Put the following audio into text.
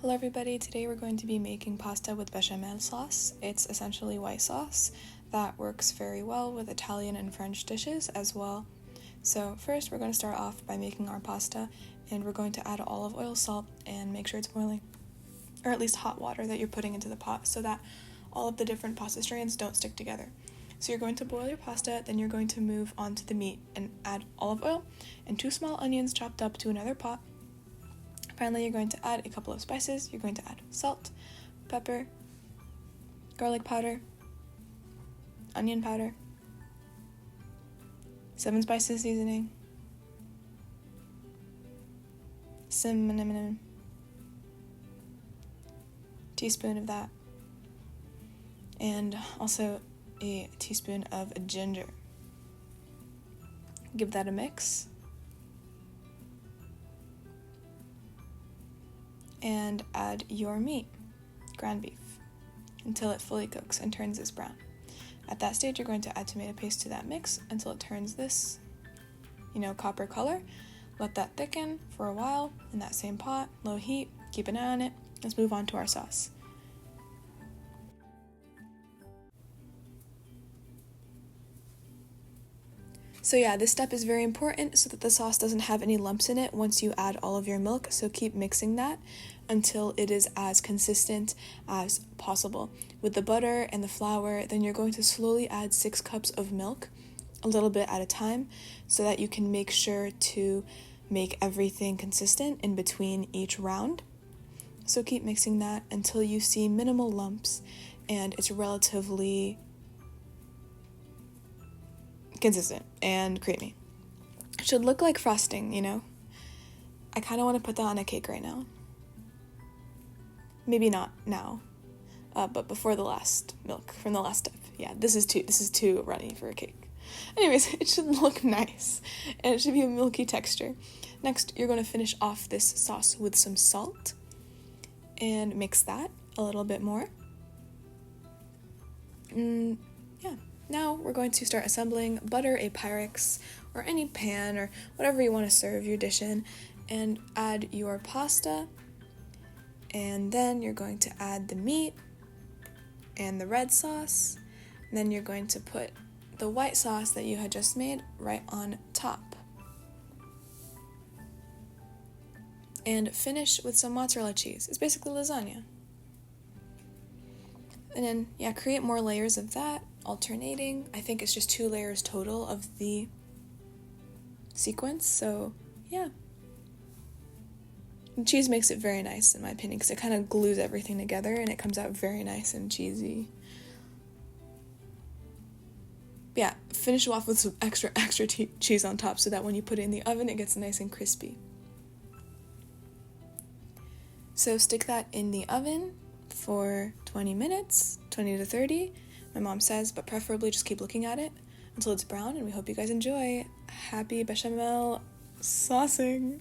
Hello everybody, today we're going to be making pasta with bechamel sauce. It's essentially white sauce that works very well with Italian and French dishes as well. So first we're going to start off by making our pasta, and we're going to add olive oil, salt, and make sure it's boiling, or at least hot water that you're putting into the pot so that all of the different pasta strands don't stick together. So you're going to boil your pasta, then you're going to move on to the meat and add olive oil and 2 small onions chopped up to another pot. Finally, you're going to add a couple of spices. You're going to add salt, pepper, garlic powder, onion powder, 7 spices seasoning, cinnamon, teaspoon of that, and also a teaspoon of ginger. Give that a mix. And add your meat, ground beef, until it fully cooks and turns this brown. At that stage, you're going to add tomato paste to that mix until it turns this, copper color. Let that thicken for a while in that same pot, low heat, keep an eye on it. Let's move on to our sauce. So yeah, this step is very important so that the sauce doesn't have any lumps in it once you add all of your milk, so keep mixing that until it is as consistent as possible. With the butter and the flour, then you're going to slowly add 6 cups of milk, a little bit at a time, so that you can make sure to make everything consistent in between each round. So keep mixing that until you see minimal lumps and it's relatively consistent and creamy. It should look like frosting, I kind of want to put that on a cake right now. Maybe not now, but before the last milk from the last step. Yeah, this is too runny for a cake. Anyways, it should look nice, and it should be a milky texture. Next, you're going to finish off this sauce with some salt, and mix that a little bit more. Now we're going to start assembling. Butter a Pyrex or any pan or whatever you want to serve your dish in, and add your pasta, and then you're going to add the meat and the red sauce, and then you're going to put the white sauce that you had just made right on top, and finish with some mozzarella cheese. It's basically lasagna. And then, create more layers of that, alternating. I think it's just 2 layers total of the sequence, so yeah. And cheese makes it very nice, in my opinion, because it kind of glues everything together and it comes out very nice and cheesy. Yeah, finish off with some extra cheese on top so that when you put it in the oven, it gets nice and crispy. So stick that in the oven for 20 minutes, 20 to 30, my mom says, but preferably just keep looking at it until it's brown, and we hope you guys enjoy. Happy bechamel saucing!